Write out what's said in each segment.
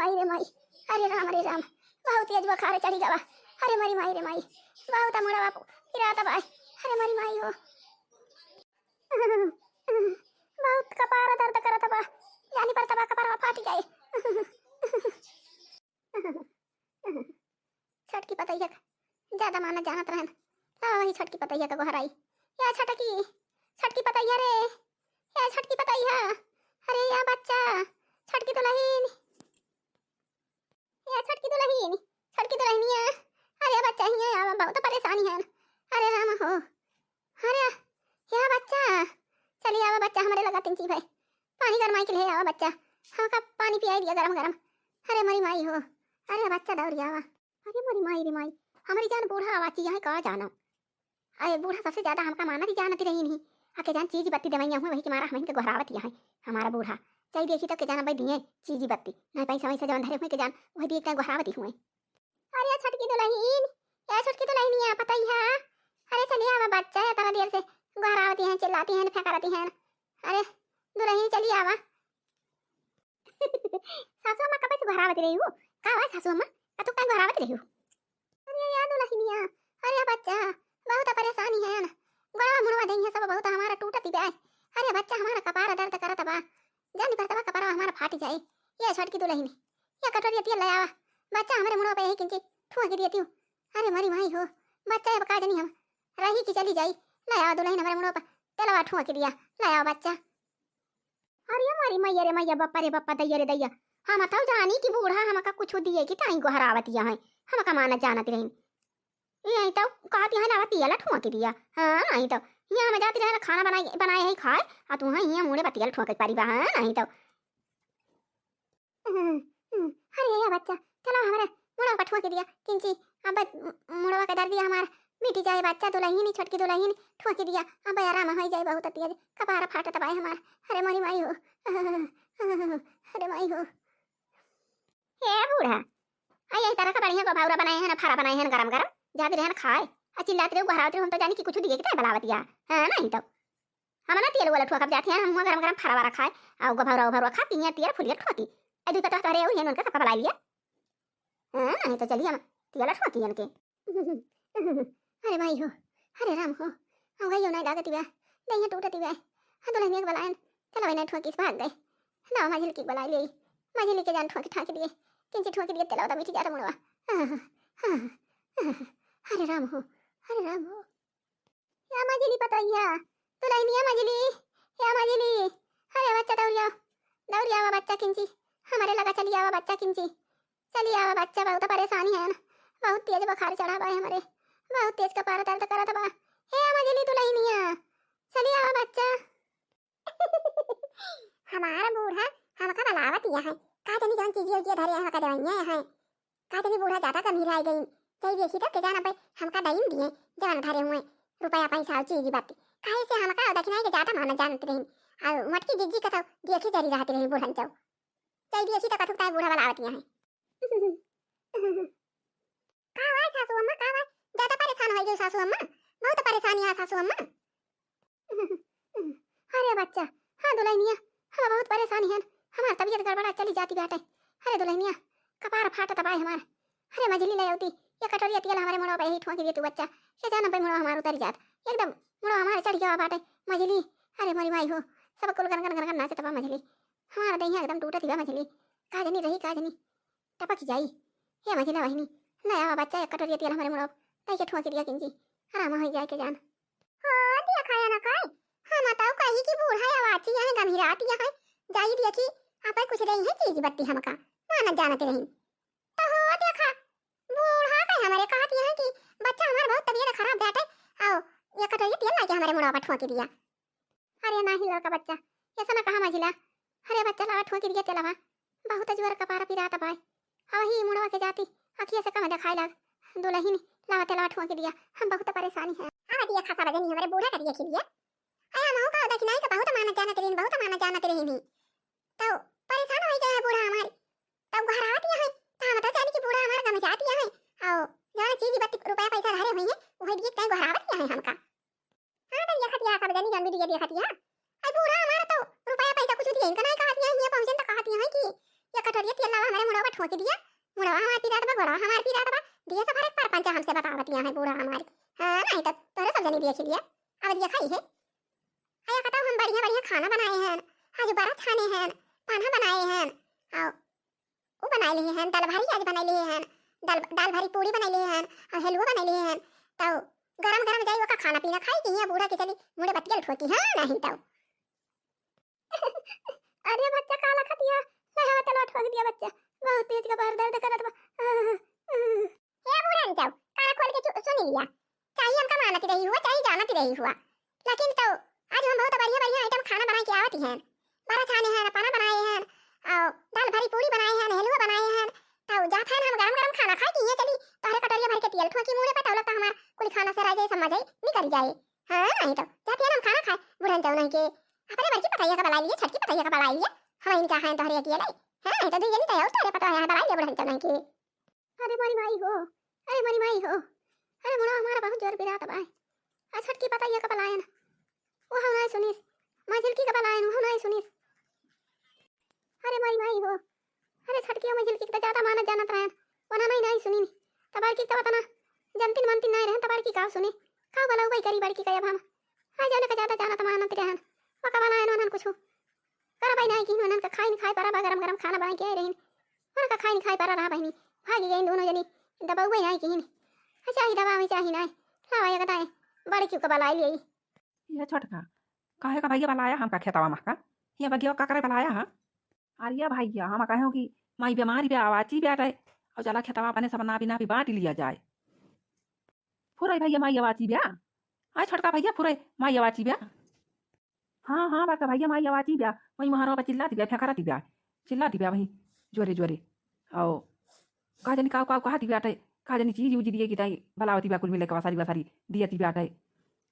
माई रे माई, अरे राम, बहुत तेज बुखार चढ़ी गवा। अरे मरी माई रे माई, बहुत मुड़ा बापू फिराता बाय। अरे मरी माई हो, बहुत कपार दर्द करत बा, जानी पर तबा कपार फाटी जाए। छटकी पतैया ज्यादा माना जानत रहन, वही छटकी पतैया का गोहराई। या छटकी पतैया रे, या छटकी पतैया, अरे या बच्चा छटकी दुल्हन, या छटकी दुल्हनिया, अरे बच्चा ही है, बहुत परेशानी है। अरे राम हो, अरे या बच्चा चलिए आवा बच्चा, हमारे लगा तिंची भाई पानी गरमाई के लिए आवा बच्चा, हमका पानी पियाई दिया गरम गरम। अरे मरी माई हो, अरे बच्चा दौड़ आवा। अरे मरी माई रे माई, हमारी जान बूढ़ा आवाची है कहा जाना। अरे बूढ़ा सबसे ज्यादा हमका माना थी जानती रही नहीं, आके जान चीज बत्ती दवाइयाँ हुए वही के मारा हमें के गोहरावत है हमारा बूढ़ा। चाहिए देखी तो के जाना भाई दिए चीज बत्ती नहीं पैसा वैसा जवन धरे हुए के जान वही दिए के गोहरावती हुए। अरे छटकी दुल्हन, या छटकी दुल्हनिया पता ही है, अरे चलिए आवा बच्चा है तना देर से गोहरावती हैं चिल्लाती हैं फेंकाती हैं। अरे दुल्हन चलिए आवा। सासू अम्मा कब से गोहरावती रही हो, का हुआ सासू अम्मा का तू कहीं गोहरावती रही हो। अरे या दुल्हनिया, अरे बच्चा बहुत परेशानी है ना, गोड़ा मुड़वा देंगे सब बहुत हमारा टूटती बे। अरे बच्चा हमारा कपार दर्द करत बा, जानी पर तबा कपार हमारा फाटी जाए। ये छटकी दुल्हन या कटोरी तेल ले आवा, बच्चा हमारे मुड़वा पे यही किंची ठुआ के देती हूँ। अरे मरी माई हो, बच्चा अब का जानी हम रही की चली जाई, ले आओ दुल्हन हमारे मुड़वा पे तेलवा ठुआ के दिया, ले आओ बच्चा। अरे मारी मैया रे मैया, बप्पा रे बप्पा दैया रे दैया, हम तो जानी कि बूढ़ा हमका कुछ दिए कि ताई गोहरावतिया है, हमका माना जानत रही। यही तो कहती है ना तियल ठुआ के दिया, हाँ नहीं तो यहाँ में जाती रहे खाना बनाए ही खाए आ तू हाँ यहाँ मुड़े बतियल ठुआ के पारी बा, हाँ नहीं तो। अरे या बच्चा चलो हमारे मुड़ा का ठुआ के दिया किंची, अब मुड़वा का दर्द दिया हमारा मिटी जाए बच्चा, दुल्हन छटकी दुल्हन ठुआ के दिया, अब आराम हो जाए बहुत तेज कपार फाटत बाए हमारा। अरे मरी माई हो, अरे माई हो, हे बूढ़ा आई तरह का बढ़िया को भावरा बनाए हैं ना फारा बनाए हैं गरम गरम जाते रहे खाए चिल्लाते रहे गोहराते रहे, हम तो जानी कि कुछ दिए कि बलावतिया, हाँ नहीं तो हम ना तेल वाला ठुआ कब जाते हैं, हम गरम गरम फारा वारा खाए और गोभरा खाती हैं तेल फुलिया ठुआती अभी पता करे हुई है उनका सबका बला लिया, हाँ नहीं तो चलिए हम तेल ठुआती हैं उनके। अरे भाई हो, अरे राम हो, हम गई नहीं लागती वे नहीं टूटती वे, हाँ दुल्हन एक बलायन चलो वही ठुआ किस भाग गए ना माझिल की बलाई ली, माझिल के जान ठुआ के ठाके दिए किंची ठुआ के दिए तेला मिठी जाता मुड़वा। अरे राम हो, अरे राम हो, या मजली पतैया दुल्हनिया मजली, या मजली, अरे बच्चा दौड़ी आवा बच्चा किंची हमारे लगा चली आवा बच्चा किंची चली आवा बच्चा, बहुत परेशानी है ना, बहुत तेज बुखार चढ़ा बा हमारे, बहुत तेज कपार दर्द करत बा। हे मजली दुल्हनिया चली आवा बच्चा। हमारा बूढ़ा हमका बलावत है का जानी जान चीजें के धरे हमका दवाइयां है का जानी बूढ़ा ज्यादा कम ही रह गई, सही देखी तो के जाना भाई हमका दई दिए जान धरे हुए रुपया पैसा चीज बात काहे से हमका दक्षिणा के ज्यादा माना जानत रही और मटकी जिज्जी का तो देखी जरी रहती रही बूढ़न चौ सही देखी तो कथुक ताई बूढ़ा बलावतिया है। का हुआ सासू अम्मा, का हुआ ज्यादा परेशान हो गई सासू अम्मा, बहुत परेशानी है सासू अम्मा। अरे बच्चा हाँ दुल्हनिया हम बहुत परेशानी है, हमारी तबीयत गड़बड़ा चली जाती बेटे। अरे दुल्हनिया कपार फाटा तबाय हमार, अरे मजली ले आती ये कटोरिया तेल हमारे मुड़वा पे ही ठोकी दे तू बच्चा, ये जाना भाई मुड़वा हमारा उतर जात एकदम मुड़वा हमारे चढ़ गया बाटे मजली। अरे मरी माई हो, सब कुल गन गन गन नाचे तबा मजली हमारा दहिया एकदम टूटत हुआ मजली, का जनी रही का जनी टपक जाई। ये मजला वहिनी नया बच्चा एक कटोरिया तेल हमारे मुड़वा तई के ठोकी दिया किंजी आराम हो जाए के जान। हां दिया खाया ना खाए हम बताओ कहीं की बूढ़ा आवाची है गंभीराती है जाई देखी आपे कुछ रही है चीज बत्ती हमका माना जानत रही तो हो देखा बूढ़ा का हमारे कहती है कि बच्चा हमारा बहुत तबीयत खराब बैठे आओ ये कटोरी तेल लाके हमारे मुड़वा पर ठोकी दिया। अरे ना ही लड़का बच्चा ऐसा ना कहा मझिला, अरे बच्चा ला ठोकी दिया तेलवा बहुत जोर कपार पिरा तबाय वही मुड़वा के जाती अखिया से कहां दिखाई लग दुल्हन लावा तेलवा ठोकी दिया, हम बहुत परेशानी है। हां दिया खाता बजनी हमारे बूढ़ा कर दिया खिलिया आया मऊ का देखी नहीं तो बहुत माना जानत रही बहुत माना जानत रही नहीं तो परेशान हो जाए बूढ़ा हमारे तब घर आती है तो हम तो जानी कि बूढ़ा हमारा गम जाती है आओ जाना चीज बत्ती रुपया पैसा धरे हुई है वही दिए कहीं घर आवत है हमका। हां तो ये खतिया सब जानी जानबी दिए खतिया आई बूढ़ा हमारा तो रुपया पैसा कुछ दिए इनका नहीं कहती है ये पहुंचन तो कहती है कि ये कटोरिया तेल लावा हमारे मुड़वा ठोक दिया। मुड़वा हमार पीरात बा, गोड़वा हमार पीरात बा। दिया सब हर एक पंचा हमसे बतावतियां है बूढ़ा हमारी। हां नहीं तो तोरे सब जनी दिया खिलिया। अब दिया खाई है। आया कहता हम बढ़िया बढ़िया खाना बनाए हैं। आज बारात खाने हैं, पाना बनाए हैं। आओ वो बनाए लिए हैं, दाल भारी आज बनाए लिए हैं। दाल भारी पूरी बनाए लिए हैं और हलवा बनाए लिए हैं। तो गरम गरम जाई ओका खाना पीना खाई कि बूढ़ा के चली मुड़े बतियल ठोकी। हां नहीं तो अरे बच्चा काला खतिया लहवा तलवा ठोक दिया बच्चा। बहुत तेज का बाहर दर्द करत बा। हे बुढ़न जाओ काना खोल के सुन लिया। चाहिए हमका मानती रही हुआ, चाहिए जानती रही हुआ, लेकिन तो आज हम बहुत बढ़िया बढ़िया आइटम खाना बना के आवती हैं। बारा खाने हैं, पाना बनाए हैं और दाल भरी पूरी बनाए हैं, हलवा बनाए हैं। तो जात है हम गरम गरम खाना खाई कि चली तोहरे कटोरिया भर के तेल ठोकी मुंह में पता लगता हमार कुल खाना से राजे समझ आई निकल जाए। हां नहीं तो जाते हैं हम खाना खाए बुढ़न जाओ नहीं के अपने बच्ची पताइया का बलाई लिए, छटकी पताइया का बलाई लिए। हम इनका खाएं तोहरे अकेले। हां नहीं तो दे जनी तय तोरे पता है बलाई ले बुढ़न जाओ नहीं के। अरे मोरी माई हो, अरे मोरी माई हो, अरे मुड़ा हमारा बहुत जोर बिरात बा। आ छटकी पताइया का बलायन वो हम नहीं सुनीस, मझिलकी का बलायन वो हम नहीं सुनीस। अरे मोरी माई हो, अरे छटकी मझिलकी का ज्यादा मानत जानत रहन वना मैं नहीं सुनी। तबार की तब तना जनतिन मनतिन नहीं रहन, तबार की का सुने का बला वही करी बड़की का अब हम आ जाने का ज्यादा जानत मानत रहन। पका बनायन वनन कुछ कर भाई नहीं कि वनन का खाई खाई पर गरम गरम खाना बना के रहीन। वनन का खाई खाई पर रहा बहनी भागी गई दोनों जनी दबाऊ नहीं कि अच्छा ही दवा में चाहिए नहीं लावा ये बताए बड़ी क्यों का बलाई ले ये छोटका काहे का भैया बलाया हमका खेतवा महका ये बगिया का करे बलाया हां। अरे भैया हम कहे कि माई बीमारी पे आवाची बैठे और चला खेतवा अपने सब ना बिना भी बांट लिया जाए। फुरे भैया माई आवाची ब्या आय छोटका भैया फुरे माई आवाची ब्या। हाँ हाँ बाका भैया माई आवाची ब्या वही महारो पर चिल्लाती ब्या फेंकरा दी ब्या चिल्लाती ब्या वही जोरे जोरे आओ का जनी का कहा दी बैठे का जनी चीज उजी दिए कि ताई बलावती ब्या कुल मिले के वसारी वसारी दिया ती बैठे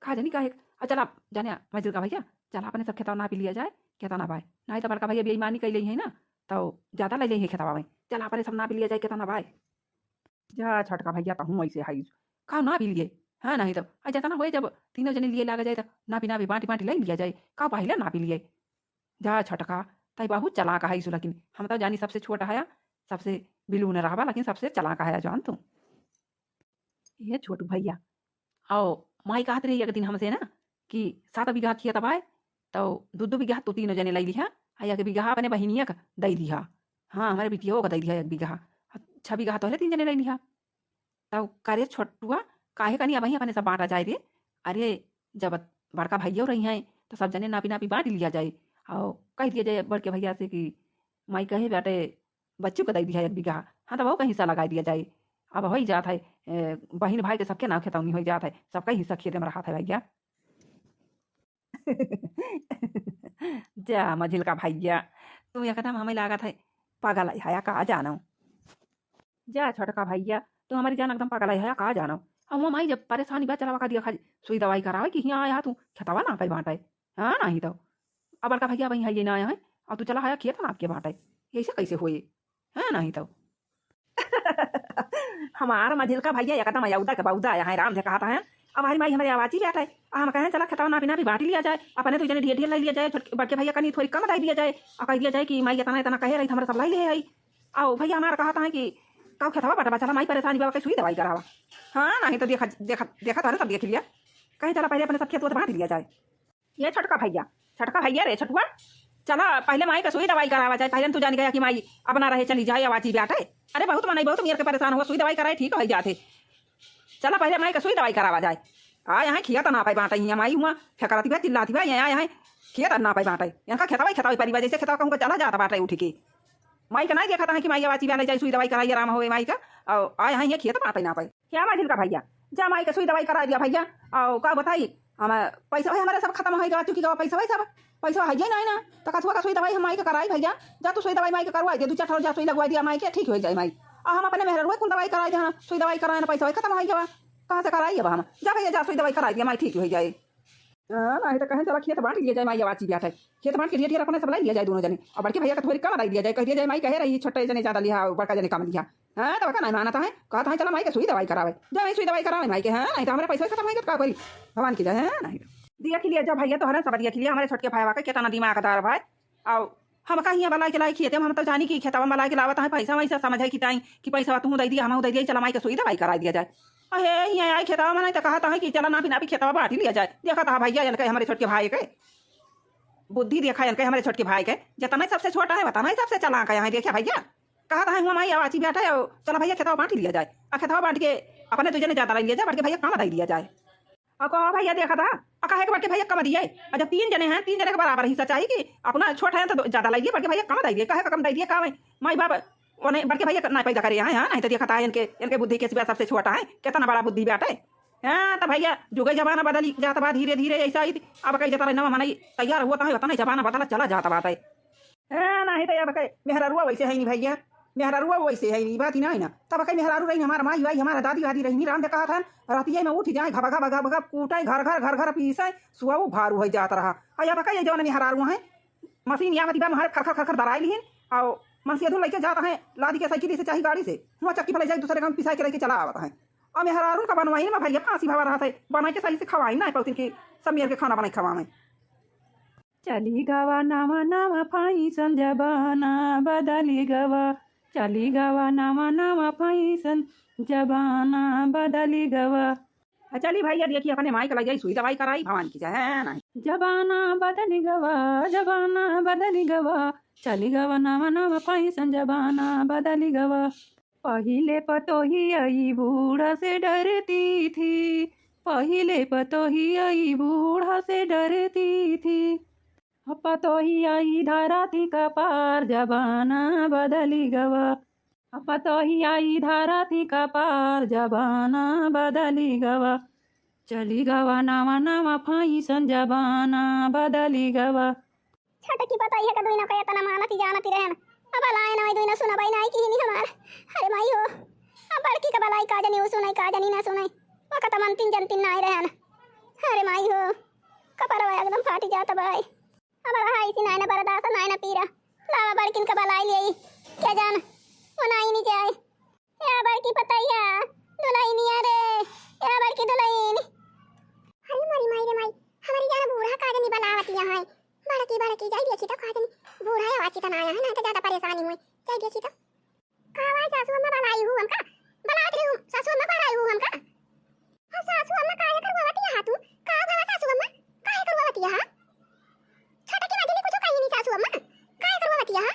का जनी काहे चला जाने मजदूर का भैया चला अपने सब खेतवा ना पी लिया जाए खेता ना पाए नहीं तो बड़का भैया बेईमानी कैले है ना तो ज्यादा ले ले खेतवा में चला अपने सब ना पी लिया जाए खेता ना पाए। जा छटका भैया तो हूँ ऐसे हाई का ना पी लिए हाँ नहीं तो आ जाता ना हो जब तीनों जने लिए लागा जाए तो ना भी बांटी बांटी ले लिया जाए का पहले ना पी लिए। जा छटका तई बहुत चला का है लेकिन हम तो जानी सबसे छोटा है सबसे बिलू न रहा लेकिन सबसे चला का है जान तू ये छोटू भैया आओ माई कहत रही एक दिन हमसे ना कि 7 बीघा किया तबाए तो 2 बीघा तो तीनों जने लै लिहा आ 1 बीघा अपने बहिनिया का दे दिहा। हाँ हमारे बिटिया का दे दिहा 1 बीघा 6 बीघा तो 3 जने लै लिहा। तब करे छोटुआ काहे कनी अब अपने सब बांटा जाए रे। अरे जब बड़का भैया रही हैं तो सब जने नापी नापी बांट लिया जाए और कह दिया जाए बड़के भैया से कि माई कहे बेटे बच्चों को दे दिया 1 बीघा। हाँ तो वो का हिस्सा लगा दिया जाए। अब हो ही जात है बहन भाई के सबके नाम खेतौनी हो जात है सबका हिस्सा खेते में रहा था भैया। जा मझिल का भैया तुम ये कदम हमें लागत है पागल है कहा जानो। जा छोटका भैया तो हमारी जान एकदम पागल है कहा जानो। अब वो माई जब परेशानी बा चलावा का दिया खा सुई दवाई करावे कि यहाँ आया तू खेतवा ना पाई बांटे। हाँ नहीं तो अब बड़का भैया वही है ये ना आया है और तू चला आया खेत ना आपके बांटे ऐसे कैसे हुए। हाँ नहीं तो हमारा मझिल का भैया एकदम अयोध्या के बौदा आया है राम से कहा था है। अब हमारी माई हमारी आवाज़ ही बैठा है हम कहें चला खेतवा ना बिना भी बांट लिया जाए अपने तो जने ढेर ढेर ले लिया जाए बड़के भैया कनी थोड़ी कम दाई दिया जाए और कह दिया जाए कि माई इतना इतना कहे रही हमारा सब लाई ले आई। आओ भैया हमारा कहा है कि का खेतवा बटा चला माई परेशानी बाबा सुई दवाई करावा। हाँ नहीं तो देखा देखा देखा तो सब देख लिया कहीं चला पहले अपने सब खेत बांट लिया जाए। ये छटका भैया रे छटुआ चला पहले माई का सुई दवाई करावा जाए पहले तू जान गया कि माई अपना रहे चली जाए आवाज़ी बैठे। अरे बहुत मनाई बहुत मेरे के परेशान हुआ सुई दवाई कराए ठीक हो जाते चला पहले माई का सुई दवाई करावा जाए। आ यहाँ खिया तो ना पाई बांटे यहाँ माई हुआ फेंकराती बा चिल्लाती बा यहाँ खिया तो ना पाई बांटे यहाँ का खेतवा परिवार जैसे खेतवा कहूँ चला जाता बांटे उठ के माई का नहीं देखा था कि माई आवाज़ी बैठे जाए सुई दवाई कराई आराम हो माई का और आ यहाँ खेत बांटे ना पाई क्या मझिल का भैया जा माई का सुई दवाई करा दिया भैया और का बताई हम पैसा हमारे सब खत्म हो गया चुकी पैसा वही सब पैसा है नहीं ना तो कथुआ का सुई दवाई हम माई का कराई भैया जा तू सुई दवाई माई के करवाई दे 2-4 जा सुई लगवा दिया माई के ठीक हो जाए माई हम अपने मेहर रुए कुल दवाई कराई दे सुई दवाई कराए ना पैसा वही खत्म हो गया कहाँ से कराई अब हम जा भैया जा सुई दवाई कराई दिया माई ठीक हो जाए। नहीं तो कहें चला खेत बांट लिया जाए माई आवाज़ी बैठे खेत बांट के लिए अपने सब लाई लिया जाए दोनों जने और बड़के भैया का थोड़ी कम लाई दिया जाए कह दिया जाए माई कहे रही छोटे जने ज्यादा लिया बड़का जने कम लिया। हाँ तो नहीं मानता है कहता है चला माई के सुई दवाई करावे जा माई सुई दवाई करावे माई के। हाँ नहीं तो हमारे पैसा खत्म हो गया क्या करी भगवान की जाए। नहीं दिया खिलिया जा भैया तो हर सब दिया खिलिया हमारे छोटके भाई वाके कितना दिमाग दार भाई आओ हम का हियाँ बलाई के लाई खेते हम तो जानी कि खेतवा में बलाई के लावत है पैसा वैसा समझ है कि ताई कि पैसा तू दे दिया हम दे दिया चला माई के सुई दवाई करा दिया जाए। अहे हियाँ आई खेतवा में नहीं तो कहा है कि चला नापी नापी खेतवा बांट लिया जाए। देखा था भैया इनके हमारे छोटके भाई के बुद्धि देखा इनके हमारे छोटके भाई के जितना सबसे छोटा है बताना सबसे चला का यहाँ देखा भैया कहा था हुआ माई आवाची बैठा है चला भैया खेतवा बांट लिया जाए और खेतवा बांट के अपने तुझे ज्यादा लिया जाए बढ़ के भैया कम दे दिया जाए। और कहा भैया देखा था कहे के बढ़ के भैया कम दिए और जब 3 जने हैं 3 जने के बराबर हिस्सा चाहिए कि अपना छोटा है तो ज्यादा लाइए बढ़ के भैया कम दे दिए कहे कम दे दिए कहा माई बाप उन्हें बढ़ के भैया ना पैदा करे यहाँ नहीं तो देखा था इनके बुद्धि के सबसे छोटा है कितना बड़ा बुद्धि बैठे। हाँ तो भैया जुगे जमाना बदली जाता बा धीरे धीरे ऐसा ही अब कहीं जाता नवा मना तैयार हुआ था नहीं जमाना बदला चला जाता बात है नहीं तो अब कहीं मेहरारुआ वैसे है नहीं भैया मेहरारुआ वैसे है नहीं बात ही नहीं ना तब कहीं मेहरारू रही हमारा माई भाई हमारा दादी वादी रही राम ने कहा था रातिया में उठ जाए घबा घबा घबा कूटाई घर घर घर घर पीसाए सुहा वो भारू है जाता रहा अब कहीं जो मेहरारू है मशीन या मती हमारे खर खर खर दराई ली और मनसिया धुल लेके जाता है लादी के साइकिल से चाहे गाड़ी से वहाँ चक्की पर ले जाए दूसरे काम पिसाई के लेके चला आता है। और मेहरारू का बनवाई ना भैया फांसी भवा रहा था बना के सही से खवाई ना पौतिन के सब मेर के खाना बनाई खवाए। चली गवा नामा नामा फाइसन जबाना बदली गवा चली गवा नामा नामा फाइसन जबाना बदली गवा। चली भैया देखिए अपने माई का लग जाए सुई दवाई कराई भवानी की जाए नहीं जबाना बदली गवा जबाना बदली गवा चली गवा नामा नामा फाइसन जबाना बदली गवा। पहिले पतोही आई बूढ़ा से डरती थी पहिले पतोही आई बूढ़ा से डरती थी पतोही आई धारा थी कपार जबाना बदली गवा पतोही आई धारा थी कपार जबाना बदली गवा चली गवा नामा नामा फाइसन जबाना बदली गवा। छोटा की पता है का दोई ना कया तना मानती जानती रहन अब लाए ना दोई ना सुना भाई ना की नहीं हमार अरे माई हो अब बड़की का बलाई का जानी वो सुनाई का जानी ना सुनाई वकत मन तीन जन तीन नाई रहन अरे माई हो कपड़ा एकदम फाटी जाता भाई अब हाई सी नाई ना बर्दाश्त नाई ना पीरा लावा बड़किन का बलाई ले क्या जान वो नाई नहीं जाए या बड़की पता है दुलाई नहीं अरे या बड़की दुलाई अरे मोरी माई रे माई हमारी जान बूढ़ा का जानी बनावत यहाँ बड़की जाई देखी तो का जानी बूढ़ा है वाची तना आया है ना तो ज्यादा परेशानी हुई जाई देखी तो कावा सासू अम्मा बनाई हूं हमका बनात रही हूं सासू अम्मा बनाई हूं हमका हां सासू अम्मा काहे करवावती है तू का भावा सासू अम्मा काहे करवावती है छोटा की माजी ने कुछ कही नहीं सासू अम्मा काहे करवावती है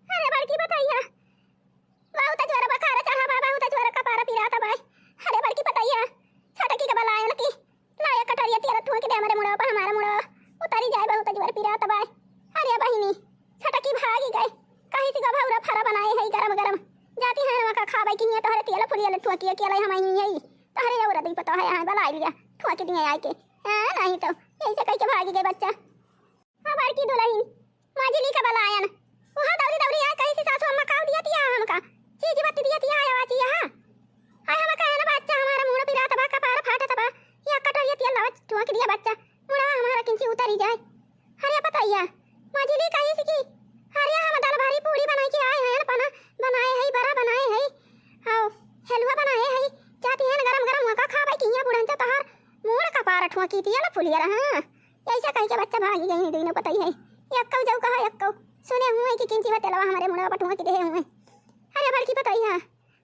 अरे बड़की बताइए बहुत जोर बखारा चढ़ा बहुत जोर का पारा पिराता भाई अरे बड़की बताइए छोटा की का बलायन की लाया कटरिया तेरा ठोक दे हमारे मुड़ा पर हमारा मुड़ा उतारी जाए बहुत जोर पिराता भाई अरे बहिनी छोटा की भागी गए कहीं से गभौरा फरा बनाए है गरम गरम जाती है वका खाबै की तो हरे तेल फुरिया ठोकिया के लाई हम यही तो हरे औरत ही पता है यहां बलाई लिया ठोक दिए आए के नहीं तो ऐसे कह के भागी गए बच्चा हां बड़की दुल्हन माजली का बलायन वहां दौरी दौरी आए कहीं से सासू अम्मा काव दिया तिया हमका चीज बत्ती दिया तिया आया वाची हां आय हम कहे ना बच्चा हमारा मुंह पिरा तबा का पार फाटा तबा या कटरिया तेल लावा ठोक दिया बच्चा मुड़ा हमारा किंसी उतारी जाए हरे बताइए माजली कहीं से की हरे हम दाल भारी पूरी बनाई के आए हैं पना बनाए है बड़ा बनाए है हां हलवा बनाए है जाती है गरम गरम वका खाबै की या बुढ़न तहार मुड़ का पार ठोकी तिया ना फुलिया हां ऐसा कह के बच्चा भागी गई दिन पता ही है यक्कौ जाऊ कहा यक्कौ सुने हुए कि किंची बतलवा हमारे मुड़ा पटुआ के दे हुए अरे बड़की बताइए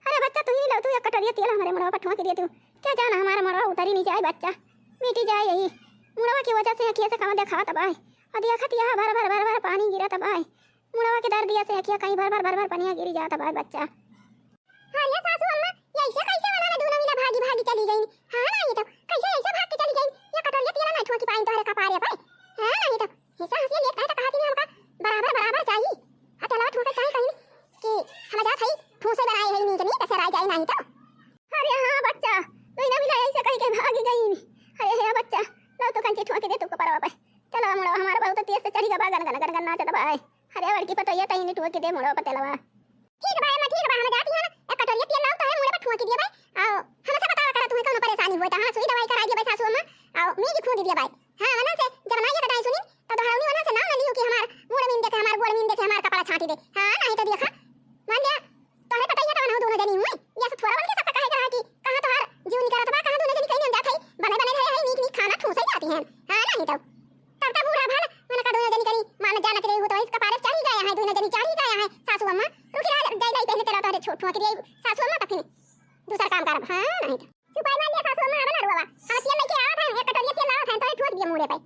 अरे बच्चा तू ही लो तू एक कटोरिया तेल हमारे मुड़ा पटुआ के दे तू क्या जाना हमारा मुड़ा उतारी नहीं जाए बच्चा मिटी जाए यही मुड़वा की वजह से अखिया से कहां देखा तबाई और देखत यहां भर भर भर भर पानी गिरा तबाई मुड़वा के दर्द दिया से अखिया कहीं भर भर भर भर पानी गिरी जाता भाई बच्चा हां ये सासू अम्मा ऐसे कैसे वाला ना दूना मिला भागी भागी चली गई हां नहीं तो कैसे ऐसे भाग के चली गई ये कटोरिया तेल ना ठोकी पाइन तोहरे कपारे पे हां नहीं तो ऐसा हंसी लेट है तो कहती है हमका बराबर बराबर चाहिए अतला ठोका चाहिए कहीं कि हम जा थई ठोसे बनाई है नहीं तो राय जाए नहीं तो अरे हां बच्चा तू ना मिला ऐसे कहीं के भागी गई अरे हे बच्चा लो तो कंचे ठोके दे तू कपारे पे चलो मुड़ा हमारा बहुत तेज से चढ़ी गवा गन गन गन गन नाचत भाई अरे लड़की पतैया तई ने ठोके दे मुड़ा पतलवा ठीक है भाई मैं ठीक है हम जाती है ना एक कटोरिया तेल लाओ तो है मुड़े पे ठोके दिया भाई आओ हम सब बतावा करा तुम्हें कौन परेशानी होता हां सुई दवाई करा दिया भाई सासू अम्मा आओ मी की खून दिया भाई हां वना से जब ना ये बताई सुनी तो धरावनी वना से नाम लियो कि हमार मुड़ में देखे हमार गोड़ में देखे हमार कपड़ा छाटी दे हां नहीं तो देखा मान लिया तोहरे पतैया तो ना दोनों जनी हुई या से थोड़ा बन के सब कहे करा कि कहां तो हर जीवनी करत बा कहां दोनों जनी कहीं जात है बने बने रहे है नीक नीक खाना ठूसे जाती हैं हां नहीं तो तब तक बूढ़ा भाल मैंने का दोनों जनी करी मान जाना तेरे हो तो इसका पारे चढ़ी गया है सासू अम्मा रुकी रह जाई जाई पहले तेरा तो छोट ठोक रही सासू अम्मा तक दूसरा काम कर हां नहीं चुपाई मार लिया सासू अम्मा आवा ना रुवा हम तेल लेके आवा था एक कटोरी तेल लावा था तो ठोक दिया मुंह पे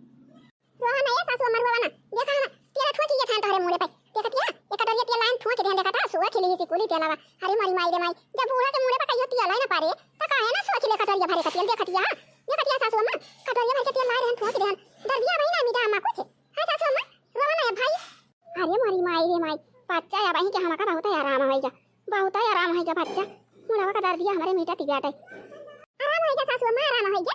रोहा नहीं सासू अम्मा रुवा ना देखा ना तेरा ठोक दिया था तोरे मुंह पे देखतिया एक कटोरी तेल लाइन ठोक दे देखा था सुआ खिली सी कुली तेल लावा अरे मारी माई रे माई जब बूढ़ा के मुंह पे कहियो तेल लाई ना पारे तो काहे ना सुआ खिले कटोरी भरे का तेल देखतिया देखतिया सासू अम्मा कटोरी भर के तेल लाई रहन ठोक दे डर दिया भाई ना मीठा अम्मा कुछ हां सासू अम्मा रोवा ना भाई अरे मारी माई रे माई बच्चा या भाई के हमका बहुत आराम है जा बहुत आराम है जा बच्चा मुड़वा का दर्द दिया हमारे मीठा तिगाट है आराम है जा सासू अम्मा आराम है जा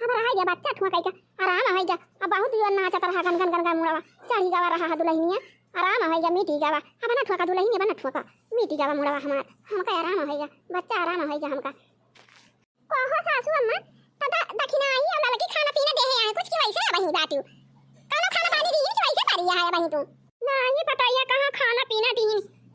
हमारा है जा बच्चा ठुआ का आराम है जा अब बहुत दिया नाचत रहा गन गन गन गन मुड़वा चढ़ी जावा रहा दुल्हनिया आराम है जा मीठी जावा अब ना ठुआ दुल्हनी बना ठुआ मीठी जावा मुड़वा हमार हमका आराम है जा बच्चा आराम है जा हमका कहो सासू अम्मा तदा दक्षिणा आई और लड़की खाना पीना दे है कुछ की वैसे वही बातू कानो खाना पानी दी की वैसे पारी है वही तू ना ये बताइए कहां खाना पीना दी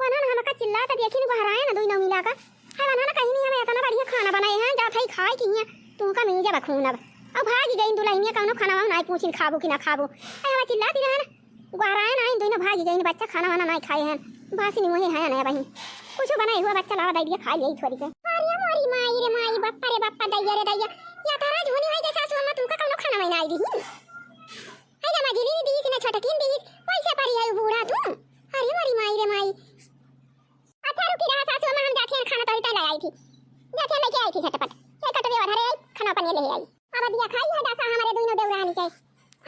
वना हमका चिल्ला त देखिन को हराए ना दोई नौमी लागा है वना ना कहीं नहीं हमें इतना बढ़िया खाना बनाए हैं जा थई खाए की तू का मिल जा खून अब भागी गई दुल्हनिया कौनो खाना ना पूछिन खाबो कि ना खाबो है हम चिल्लाती रहन गुहराए ना दोई ना भागी गई बच्चा खाना वाना नहीं खाए हैं बासी नहीं वही है ना बहन कुछ बनाए हुआ बच्चा लावा दे दिया खा लिया थोड़ी से अरे मोरी माई रे माई बाप्पा रे बाप्पा दैया रे दैया या तारा झोनी है जैसा सासू अम्मा तुमका कौनो खाना नहीं आई दी है ना मजली दी ना छोटा किन दी वैसे पारी है बूढ़ा तू अरे मोरी माई रे माई अच्छा रुकी रहा सासू अम्मा हम जाके खाना तो लाई आई थी जाके लेके आई थी झटपट एक कटोरी और हरे खाना पानी ले आई अब दिया खाई है जैसा हमारे दोनों देवरानी के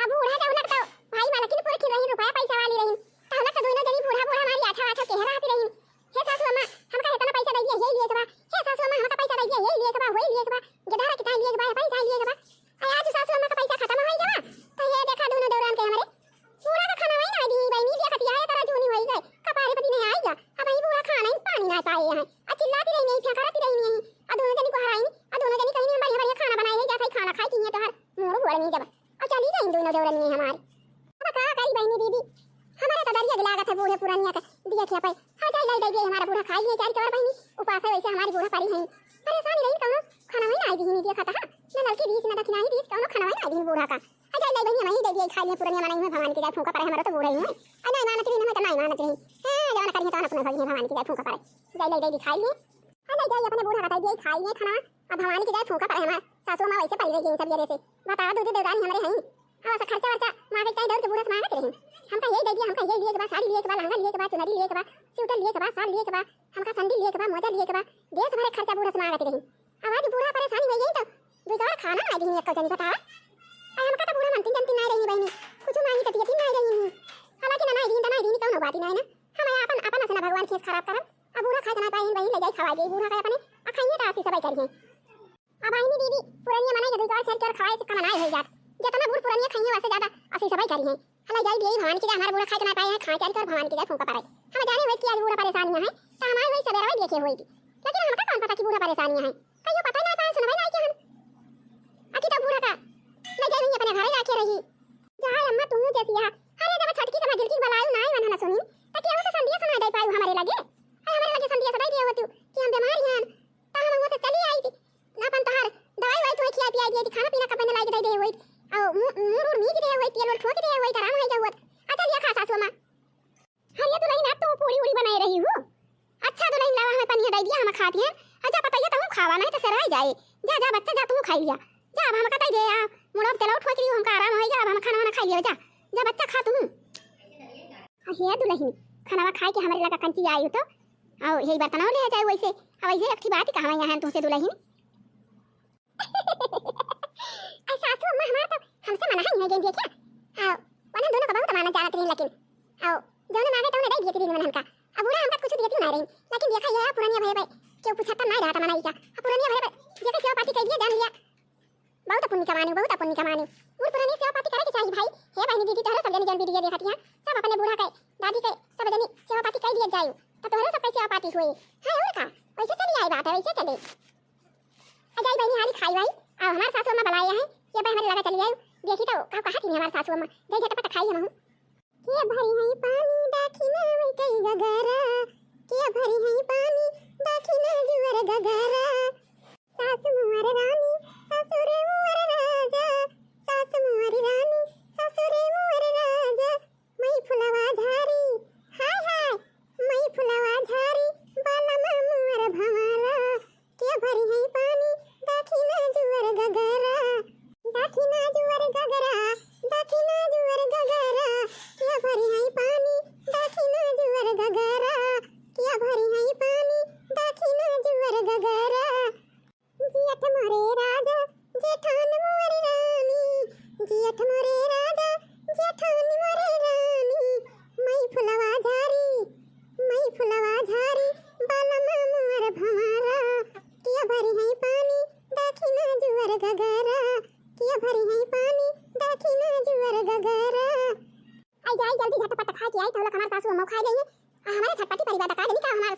अब बूढ़ा का उलट तो भाई वाला किन पूरी रही रुपया पैसा वाली रही तो हम तो दोनों जनी बूढ़ा बूढ़ा हमारी आछा आछा कहरा आती रही हे सासू अम्मा हमका इतना पैसा दे दिए ये लिए के बा हे सासू अम्मा हमका पैसा दे दिए ये लिए के बा वही लिए के बा गधारा कितना लिए के बा पैसा लिए के बा आज सासू अम्मा का पैसा खत्म हो गया तो ये देखा दोनों देवरान के हमारे बूढ़ा का खाना वही ना दी बहनी दिया खतिया है तारा जूनी होई गए कपारे पति नहीं आएगा अब ही बूढ़ा खाना ही पानी ना पाए हैं चिल्लाती रही नहीं फेंकती रही नहीं आ दोनों जनी को हराई आ दोनों जनी कहीं बढ़िया बढ़िया खाना बनाए ले जाता खाना खाई की है तो हर मोर हुआ नहीं जब और चली गई दोनों देवरानी हमारे अब का करी बहनी दीदी हमारे तो दरिया लागत है बूढ़े पुरानिया का दिया क्या पाई हां जाई लाई दे हमारा बूढ़ा खाई है चार और बहनी उपास है वैसे हमारी बूढ़ा पारी है परेशानी रही कौनो खाना वही ना आई दी नहीं दिया खाता ना नल के बीच ना दक्षिणा ही बीच कौनो खाना वही ना आई दी बूढ़ा का आ जाई लाई बहनी वही दे दिया खा लिया पुरानिया मनाई में भगवान की जाय फूंका पड़े हमारा तो बूढ़ा ही है आ नहीं मानत रही ना तो नहीं मानत रही हां जवान करिए तो अपने भगवान की जाय फूंका पड़े जाई लाई दे खाई ले आ नहीं जाई अपने बूढ़ा का दे खाई ले खाना अब भगवान की जाय फूंका पड़े हमारा सासू मां वैसे पड़ी रही सब जरे से बता दो देवरानी हमारे हैं हां ऐसा खर्चा वर्चा मांगे चाहे दौड़ के बूढ़ा मांगते रहे हमका ये दे दिया हमका ये लिए के बाद साड़ी लिए के बाद लहंगा लिए के बाद चुनरी लिए के बाद स्वेटर लिए के बाद साल लिए के बाद हमका संडी लिए के बाद मोजा लिए के बाद देश भरे खर्चा बूढ़ा से मांगते रहे आवाज बूढ़ा परेशानी हो गई तो बेकार खाना आ दी एक कजनी बतावा हमका तो बूढ़ा मनती जनती नहीं रही बहनी कुछ मांगी तो नहीं रही हालांकि ना नहीं दी कौन बात नहीं ना हम अपन अपन से ना भगवान खेत खराब करब अब बूढ़ा खाए ना पाए बहनी ले जाई खवा गई बूढ़ा खाए अपने अखाइए तो आसी सब करिए अब आईनी दीदी पुरानी मनाई जब और चल खाए से कम ना हो जात जितना बूढ़ पुरानी खाइए वैसे ज्यादा असी सब करिए हला जाई देई भगवान की जा हमारा बूढ़ा खाए ना पाए खा चाल कर भगवान की जा फूंका पड़े हम जाने हुए कि आज बूढ़ा परेशानियां है तो हमारे वही सवेरा वही देखे हुई थी लेकिन हमका कौन पता कि बूढ़ा परेशानियां है कहियो पता ना पाए सुनवाई नहीं कि हम अकी तो बूढ़ा का ले जाई अपने घरे जाके रही जहां अम्मा तुम जैसी है अरे जब छटकी का मजल की बलायू ना ही ना सुनी तो क्या उसे संदिया सुना दे पाई हमारे लगे संदिया सदाई दिए होती कि हम बीमार हैं तो हम वो तो चली आई थी ना अपन तोहर दवाई वाई तो खिया पिया दिए खाना पीना का पहले लाई दे हुई और मुंह मीज दे हुई तेल और ठोक दे हुई आराम हो जावत अच्छा लिया खा सासू मां हरिया तो नहीं ना तो पूरी पूरी बनाए रही हूं अच्छा तो नहीं लावा हमें पनिया दे दिया हम खाती हैं अच्छा बताइए तुम खावा नहीं तो सराय जाए जा जा बच्चा जा तुम खाई लिया जा अब हम कहता दे आ मुड़ा तेल और ठोक दी हमका आराम हो गया अब हम खाना वाना खा लिया जा जा बच्चा खा तुम हे दुल्हन खाना खाई के हमारे लगा कंची आई तो और यही बर्तन ले जाए वैसे अब ऐसे अच्छी बात कहां यहां तुमसे दुल्हन सासू अम्मा हमारा तो हमसे मना ही नहीं गई क्या हां वना दोनों का बहुत माना जानत रही लेकिन आओ दोनों मांगे तो नहीं दिए दिन हमका अब बुरा हमका कुछ दिए ना रही लेकिन देखा ये पुरानी भाई भाई क्यों पूछता नहीं रहा था मना क्या पुरानी भाई भाई जेके सेवा पाती कर दिया जान लिया बहुत पुण्य कमानी और पुरानी सेवा पाती करे के चाहिए भाई हे बहनी दीदी तोहरा सब जनी जन दीदी देखती है सब अपने बूढ़ा के दादी के सब जनी सेवा पाती कर दिया जायो तो तोहरा सब सेवा पाती हुई हां और का वैसे चली आई बात है वैसे चले अजय बहनी हाली खाई भाई अब हमारे सासू अम्मा बनाया है ये भाई हमारे लगा चली आई देखी तो का कहा थी हमारे सासू अम्मा दे झटपट खाई हम के भरी है पानी दाखिना में कई गगरा के भरी है पानी दाखिना जुवर गगरा सासू मोर रानी ससुरे मोर राजा सासू मोर रानी ससुरे मोर राजा मई फुलवा झारी हाय हाय मई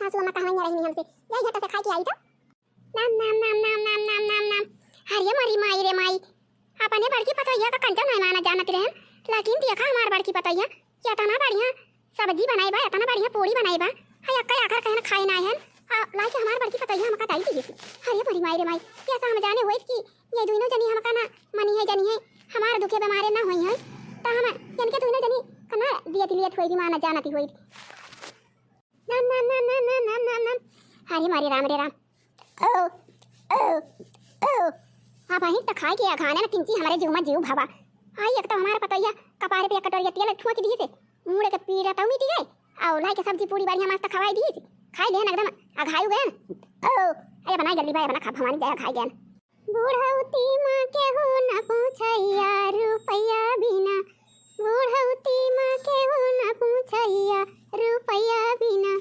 सासू अम्मा कहवा रही नहीं हमसे जाई झटा से खाई के आई तो नाम नाम नाम नाम नाम नाम नाम नाम हरिया मरी माई रे माई अपने बड़की पतैया का कंटा नहीं माना जानत रहन लेकिन देखा हमार बड़की पतैया क्या तना बढ़िया सब्जी बनाई बा इतना बढ़िया पूरी बनाई बा हाय अक्का आकर कहना खाए ना है लाके हमार बड़की पतैया हमका ताई दी हरिया मरी माई रे माई क्या हम जाने होई कि ये दोनों जनी हमका ना मनी है जनी है हमार दुखे बीमारे ना होई है त हम इनके दोनों जनी कना दियत लियत होई दी माना जानती होई नाम नाम नाम नाम नाम नाम नाम नाम हरि मारी राम रे राम ओ ओ ओ अब ही त खाए के खाने ना किंची हमारे जीव में जीव भावा आई एक तो हमारा पतैया कपारे पे कटोरिया तेल ठुआ के दिए थे मुड़े के पीड़ा तो मिट गए और लाई के सब्जी पूरी बढ़िया मस्त खवाई दी खाई ले एकदम अघायु गए ओ अरे बना जल्दी भाई बना खा हमारी जगह खाई गए बूढ़ौती मां के हो न पूछैया रुपया बिना बूढ़ौती मां के हो न पूछैया रुपया बिना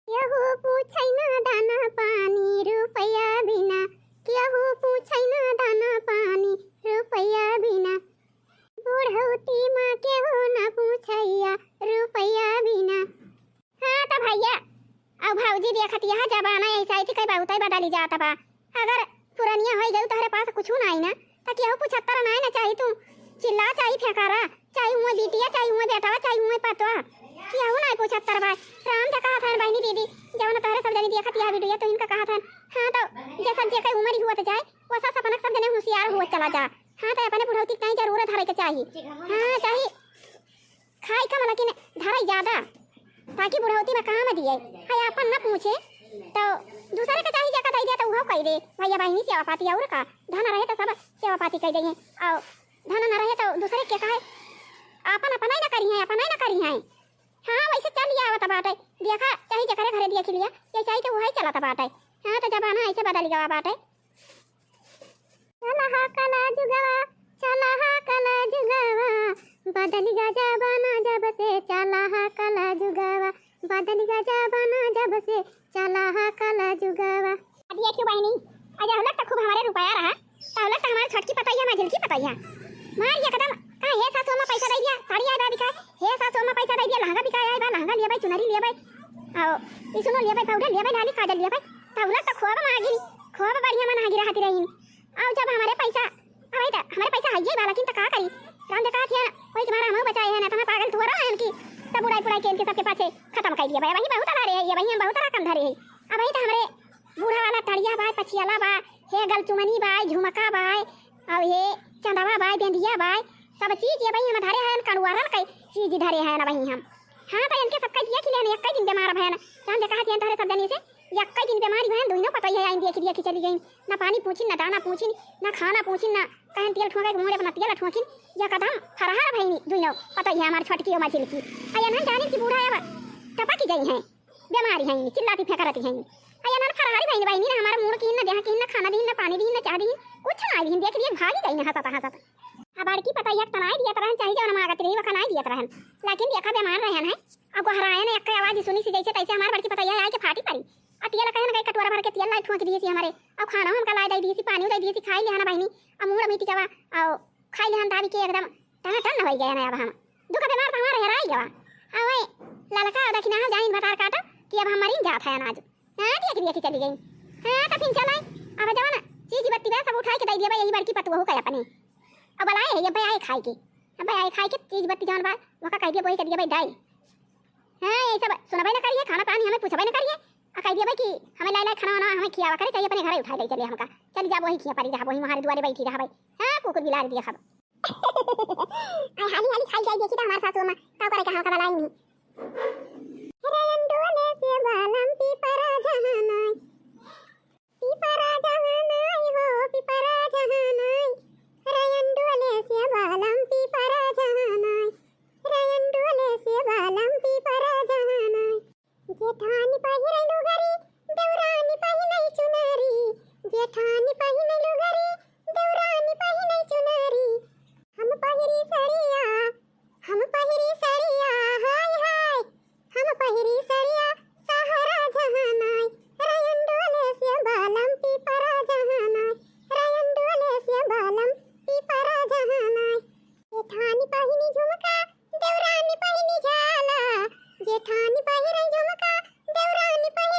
केहू पूछै ना दाना पानी रुपया बिना केहू पूछै ना दाना पानी रुपया बिना बूढ़ौती मां केहू न पूछैया रुपया बिना हाँ तो भैया अब भाऊजी देखत यह जमाना ऐसा ही कई बहुत बदली जाता बा अगर पुरानिया हो गई तोहरे पास कुछ ना आई ना तो केहू 75 ना ना चाहिए तू चिल्ला चाहिए फेंकारा चाहे हुए बिटिया चाहे हुए बेटा चाहे हुए पतवा केहू ना 75 बार राम जा कहा था बहनी दीदी जवन तोहरे सब जनी देखत यह वीडियो तो इनका कहा था हां तो जैसा जे कई उम्र हुआ तो जाए वैसा सपना सब जने होशियार हुआ चला जा हां तो अपने बुढ़ौती कहीं जरूरत हरे के चाहिए हां चाहिए खाई कम लेकिन धराई ज्यादा ताकि बुढ़ौती में काम दिए हाय अपन न पूछे तो दूसरे के चाहिए जका दे तो वो कह दे भैया बहनी सेवा पाती और का धन रहे तो सब सेवा पाती कह दे और धन न रहे तो दूसरे के कहे अपन अपन ही ना करी है अपन ही ना करी है हां वैसे चल आवत बाटे देखा चाहिए जकरे घरे दिया खिलिया ये चाहिए तो वही चलता बाटे हां तो जमाना ऐसे बदल गया बाटे चला हा कला जुगवा चला हा कला जुगवा बदल गया जमाना जब से चला हा कला जुगवा बदल गया जमाना जब से चला हा कला जुगवा अब ये क्यों बहनी आज हलक तक खूब हमारे रुपया रहा हलक तक हमारे छटकी पतैया मां झिलकी पतैया मार ये कदम का हे सासू में पैसा दे दिया साड़ी आए बा बिका हे सासू में पैसा दे दिया लहंगा बिका आए बा लहंगा लिया भाई चुनरी लिया भाई आओ इसनो लिया भाई पाउडर लिया भाई लाली काजल लिया भाई हलक तक खूब मांगी खूब बढ़िया मन हागी रहती रही आओ जब हमारे पैसा आए तो हमारे पैसा है वाला लेकिन तो का करी राम देखा थिया कोई तुम्हारा हम बचाए है ना तो पागल तू रहा है इनकी तब बुढ़ाई पुढ़ाई के इनके सबके पाछे खत्म कर दिया भाई वही बहुत अला रहे है वही हम बहुत रकम धरे है अब वही तो हमारे बूढ़ा वाला तड़िया भाई पछियाला बा हे गलचुमनी भाई झुमका भाई और हे चंदवा भाई बेंदिया भाई सब चीज ये भाई हम धरे हैं कड़ुआरल कई चीज धरे हैं ना वही हम हां तो इनके सबका दिया खिले एक दिन बीमार भैन हम देखा थिया धरे सब जनी से एक दिन बीमारी भैन दोनों पता है आई देख दिया कि चली गई ना पानी पूछी ना दाना पूछी ना खाना पूछी ना कहन तेल ठोके के मोरे अपना तेल ठोकिन या कदम फरहार भईनी दोनों पता है हमार छटकी और मछली की आया ना जाने की बूढ़ा है टपा की गई है बीमारी है चिल्लाती फेंकरती है आया ना फरहारी भईनी भईनी ना हमारा मुंह की ना देह की ना खाना दी ना पानी दी ना चाह दी कुछ ना दी देख दिए भागी गई ना हंसता हंसता अब बड़की पता एक तनाई दिया तरह चाहिए जब हम आगत रही वखनाई दिया तरह लेकिन देखा बीमार रहन है अब हराए ने एक आवाज सुनी सी जैसे तैसे हमार बड़की पता आए के फाटी पड़ी अतिया कहे ना कटोरा भर के तेल लाई ठोक दिए हमारे अब खाना हमका लाई दे दी पानी दे दी खाई लेना बहनी अब मुंह मीठी जवा और खाई लेहन दाबी के एकदम टन टन हो गया ना अब हम दुख बीमार तो हमारे हराई गवा अब ओए ललका दखना हम जाइन बता काटा कि अब हमारी जात है अनाज हां देख दिया कि चली गई हां तो फिर चलाई अब जाओ ना चीज बत्ती बे सब उठा के दे दिया यही बड़की पतवा हो गया अपने अब लाए है ये भाई आए खाई के अब भाई आए खाई के चीज बत्ती जान बा वका कह दिया वही कर दिया भाई दाई हां ये सब सुनबे ना करिए खाना पानी हमें पूछबे ना करिए कह दिया भाई कि हमें लाई लाई खाना वाना हमें खियावा करे चाहिए अपने घर उठा ले चले हमका चल जा वही खिया पड़ी रहा वही हमारे द्वारे बैठी रहा भाई हां कुकुर बिलार दिया खब आई हाली हाली खाई जाए देखी तो हमारे सासू में का करे का हमका लाई नहीं रंडोले से बालम पीपरा जहानाई हो पीपरा जहानाई रंडोले से बालम पीपरा जहानाई रंडोले से बालम पीपरा जहानाई जेठानी पहिरे लुगरी देवरानी पहिने चुनरी जेठानी पहिने लुगरी देवरानी पहिने चुनरी हम पहिरी सड़िया हाय हाय हम पहिरी सड़िया सहारा जहानाई रंडोले से बालम पीपरा जहानाई रंडोले से बालम पीपरा जहानाई जेठानी पहिनी झुमका देवरानी पहिनी झाला जेठानी पहिरे झुमका देवरानी पहिरे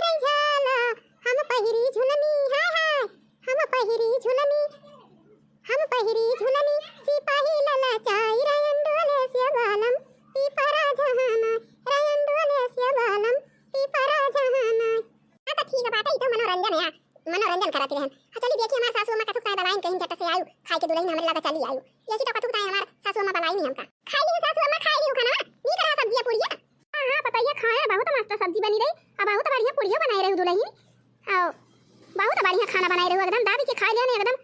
मनोरंजन कराती रहन। चली देखी हमार सासू अम्मा कथु काय बलाइन कहीं जट से आयु खाए के दुलही हमरे लगा चली आयु ये की तो कथु काय हमार सासू अम्मा बलाई नहीं हमका खाई ली सासू अम्मा खाई ली खाना नी करा सब्जी पुड़िया। हां पता ये खाए बहुत मस्त सब्जी बनी रही अब बहुत बढ़िया पुड़िया बनाई रही दुलही आओ बहुत बढ़िया खाना बनाई रही एकदम दाबी के खाए लेने एकदम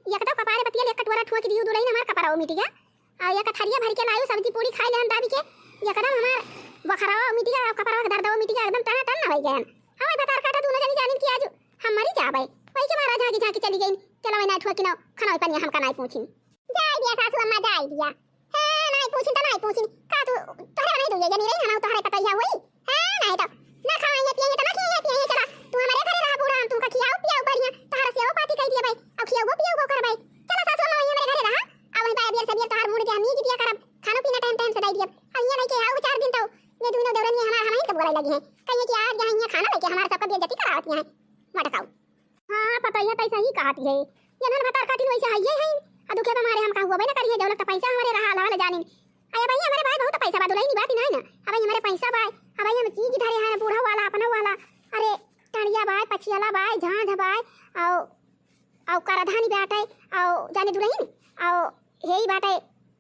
एकदम कपारे पतिया ले कटोरा ठुआ के दियो दुलही हमार कपड़ा मिट गया आ एक थरिया भर के लायु सब्जी पूरी खाई लेन दाबी के एकदम हमार बखरावा मिट गया कपड़ा दर्द मिट गया एकदम टना टन हो गया हमें बता काटा दोनों जनी जानिन की आज हम मरी जाबे वही के मारा झाकी झाकी चली गई चलो मैं ठुआ के ना खाना पनिया हम का नहीं पूछी जाई दिया सासू अम्मा जाई दिया है नहीं पूछी तो नहीं पूछी का तू तोहरे नहीं दुइया जनी रही ना तोहरे पता ही होई है नहीं तो ना खाएंगे पिएंगे तो ना पिएंगे चला तू हमारे घरे रहा पूरा हम तुमका खियाओ पियाओ बढ़िया तोहरा से ओ पाती कह दिया भाई अब खियाओ पियाओ कर भाई चलो सासू अम्मा ये मेरे घरे रहा अब वहीं पाया बियर सब तोहार मुड़ के हम ही दिया करब खाना पीना टाइम टाइम से दई दिया अब ये नहीं के आओ 4 दिन तो ये दोनों दौरनी हमार हम ही तो बोले लगी है कहिए कि आज यहाँ खाना लेके हमारे सबका बेइज्जती कराती हैं मटकाऊ। हां पता है तैसा ही कहती है ये नन भतार काटिन वैसे है ये है आ दुखे हमारे हम का हुआ भाई ना करिए दौलत पैसा हमारे रहा लाल जाने अरे भाई हमारे भाई बहुत पैसा बा दुलाई नहीं बात नहीं ना अब हमारे पैसा भाई अब हम चीज धरे है बूढ़ा वाला अपना वाला अरे टणिया भाई पछियाला भाई झांझ भाई औ करधानी बाटे औ जाने दुलही औ हेई बाटे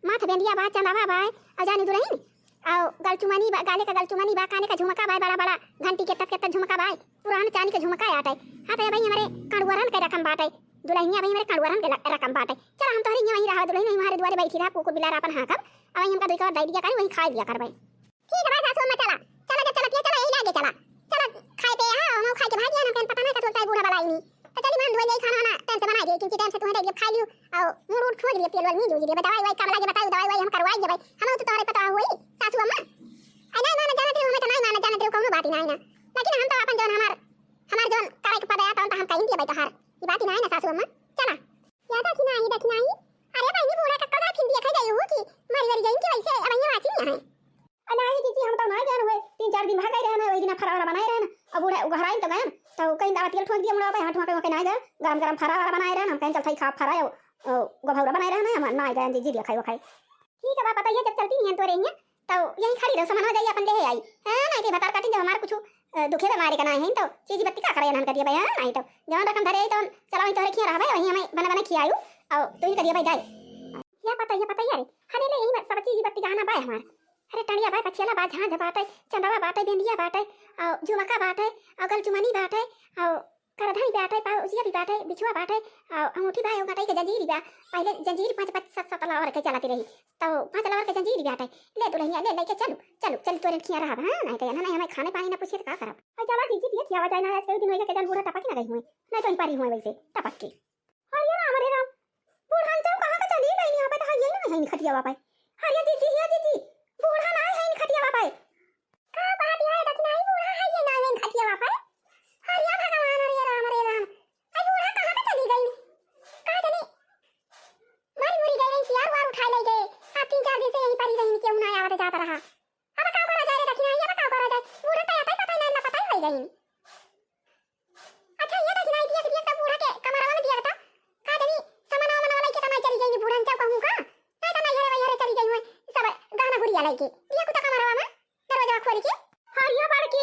माथ बेंदिया बा चंदावा भाई औ जाने दुलही औ गलचुमानी बा गाले का गलचुमानी बा काने का झुमका भाई बड़ा बड़ा घंटी के तक झुमका भाई पुरान चांदी के झुमका आटे हां तो भाई हमारे कड़वरन के रकम बाटे दुल्हनिया भाई हमारे कड़वरन के रकम बाटे चल हम तोहरी वहीं रहा दुल्हन हमारे द्वारे बैठी रहा कुकुर बिलार अपन हां कब अब हमका दुई का दई दिया कर वहीं खा दिया कर भाई ठीक है भाई सासू अम्मा चला चला के चला पिया चला यही लागे चला चला खाए पे हां हम खाए के भाग गया ना पता नहीं का तो बूढ़ा बलाई नहीं तो चली मान धोई जाई खाना ना टाइम से बना दे क्योंकि टाइम से तुम्हारे लिए खा लियो और मुंह उठ खोज लिए तेल वाली नहीं दे दवाई वाई कब लागे बताओ दवाई वाई हम करवाई दे भाई हम तो तोहरे पता हुई सासू अम्मा आई नहीं माने जाने दे हमें तो नहीं माने जाने दे कोनो बात ही नहीं ना लेकिन हम तो अपन जोन हमार जोन करे के पता आता तो हम कहीं दिए भाई तोहार ये बात ही नहीं ना सासू अम्मा चला या देखी नहीं अरे भाई ने बूढ़ा कक्का खिन दिया खाई जाई हो कि मारी वारी गई कि वैसे अब यहाँ वाची नहीं है अनाई दीदी हम तो नहीं गए हुए 3-4 दिन भाग गए रहे वही दिन फरारा बनाए रहे अब बूढ़ा घर आई तो गए तो कहीं दावा तेल ठोक दिया मुड़ा भाई हट के नहीं गए गरम गरम फरारा बनाए रहे हम कहीं चल खा फरा गोभौरा बनाए रहे हम नहीं गए दीदी दिया खाई ठीक है बा पता है जब चलती नहीं है तो रही तो यही खड़ी रहो सामान हो जाइए अपन ले आई है नहीं के बता काटी जब हमारे कुछ दुखे बीमारी का नहीं है तो चीज बत्ती का करे नन करिए भाई हां नहीं तो जवन रकम धरे तो चलो वहीं तोरे खिया रहा भाई वहीं हमें बना खियायू और तू ही करिए भाई जाए या पता है हने ले यही सब चीज बत्ती गाना भाई हमार अरे टणिया भाई पछियाला बा झांझ बाटे चंदावा बाटे बेंदिया बाटे और झुमका बाटे और गलचुमनी बाटे और करधाई बाटे पाउजिया भी बाटे बिछुआ बाटे और अंगूठी भाई गटाई के जंजीर बा पहले जंजीर 5-7 लावर के चलाती रही तो 5 लावर के जंजीर बाटे ले दुल्हनिया ले लेके चल तोरे खिया रहा हां नहीं तो ना हमें खाने पानी ना पूछे तो का करब और चला दीजिए दिया खियावा जाए ना आज कई दिन होइए के जन बूढ़ा टपक ना गई हुई नहीं तो पारी हुई वैसे टपक के हां ये राम रे राम बूढ़ा तो कहां का चली गई यहां पे तो ये ना है खटिया बापा हरिया दीदी बूढ़ा ना है इन खटिया बापा का बात है दक्षिणाई बूढ़ा है ये ना इन खटिया बापा हरिया भगवान रे राम आई बूढ़ा कहां पे चली गई का जाने मरी गई यार वार उठा ले गए आप 3-4 दिन से यहीं पड़ी रही क्यों ना आवत जाता रहा अब का करा जाए रे दक्षिणाई अब का करा जाए बूढ़ा तो आता पता नहीं ना पता ही गई अच्छा ये दक्षिणाई दिया तब बूढ़ा के कमरा में दिया था का जाने सामान वाला के कमाई चली गई बूढ़ा चौ कहूं का नहीं तो नहीं हरे चली गई हुई सब गाना गुड़िया लाई के दिया कुछ कमरा में दरवाजा खोल के हरिया बाड़ के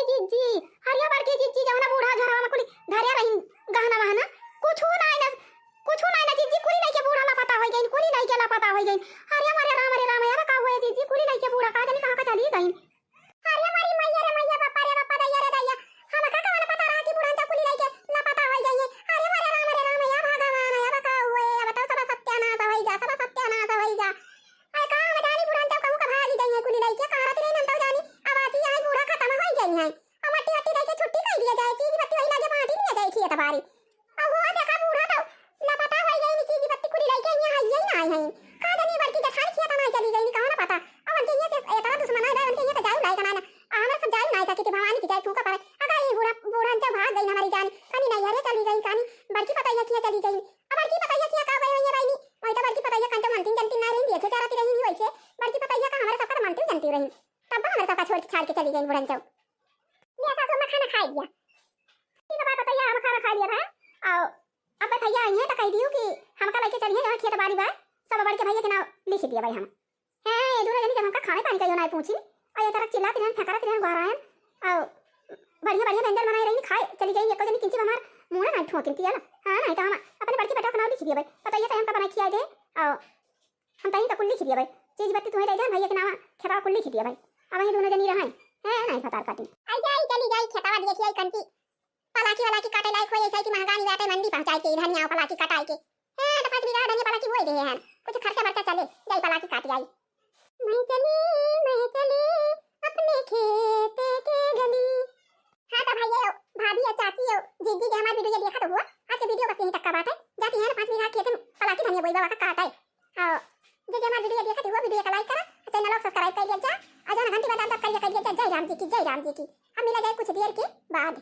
जीजी जवना बूढ़ा घरवा में कुली धरिया रही गहना वहना कुछ नहीं ना जीजी कुली नहीं के बूढ़ा ला पता होई गई कुली नहीं के ला पता होई गई हरिया मारे राम यार का हुए जीजी कुली नहीं के बूढ़ा का जाने कहां का चली गई हरिया मारी मैया बापा दैया रे दैया हम का का पता रहा कि बूढ़ा चा कुली नहीं के ला पता होई गई हरिया मारे राम या भगवान या का हुए बताओ सब सत्यानाश होई जा आई का मैं जानी बूढ़ा चा कहूं का भागी गई है कुली नहीं के कहां रहती नहीं नंतर जानी अब आती है बूढ़ा खत्म होई गई है अब मट्टी दे के छुट्टी कर दिया जाए चीज बत्ती वही लागे पार्टी नहीं जाए खेत बारी अब हुआ देखा बूढ़ा तो लापता हो गई चीज बत्ती कुड़ी लाई के यहां है नहीं का जानी बल्कि जठाई खेत में चली गई कहां ना पता अब उनके ये से इतना दुश्मन है उनके ये तो जाऊ लाई का ना हमारे सब जाऊ नहीं सकी भवानी की जाए फूका पर अगर ये बूढ़ा जब भाग गई हमारी जान कनी नहीं यारे चली गई कनी बल्कि पता है किया चली गई अब बल्कि पता है किया का गई ये रानी वही तो बल्कि पता है कंचो मनती जनती ना रही देखे चाहती रही वैसे बल्कि पता है का हमारे सब मनती जनती रही तब हमारे सब छोड़ छाड़ के चली गई बूढ़ा जब ये सासू में खाना खा लिया ठीक है पता है हम खाना खा लिया था और अब भैया आई है तो कह दियो कि हमका लेके चलिए जहां खेत बाड़ी बा सब बड़ के भैया के नाम लिख दिया भाई हम है ये दूर जनी जब हमका खाने पानी का यो नहीं पूछी और ये तरह चिल्लाती रहन फेंकरत रहन घर आए और बढ़िया व्यंजन बनाए रही खाए चली गई एक जनी किंची हमार मुंह ना ठोकिन तिया ना हां नहीं तो हम अपने बड़की बेटा का नाम लिख दिया भाई पता ये हम का बना खिया दे और हम तई तो कुल लिख दिया भाई चीज बत्ती तुम्हें दे भैया के नाम खेतवा कुल लिख दिया भाई अब ये दोनों जनी रहै है नहीं पता काटी आई जाई चली जाई खेतवा दिए खियाई कंटी पलाकी वाला की काटे लायक होई ऐसा की महंगाई बाटे मंडी पहुंचाई के इधर न्याव पलाकी कटाई के है तो 5 बीघा धनिया पलाकी बोई दे हैं कुछ खर्चा बर्चा चले जाई पलाकी काट आई मैं चली अपने खेत के गली हां तो भैया भाभी या चाची हो जीजी के हमारी वीडियो देखा तो हुआ आज के वीडियो बस यहीं तक का बात है जाती है ना 5 बीघा खेत में पलाकी धनिया बोई बाबा का काट है हां जे हमारी वीडियो देखा तो हुआ वीडियो को लाइक करा चैनल को सब्सक्राइब कर दिया जा और जो घंटी बजा दब कर दिया जय राम जी की अब मिला जाए कुछ देर के बाद।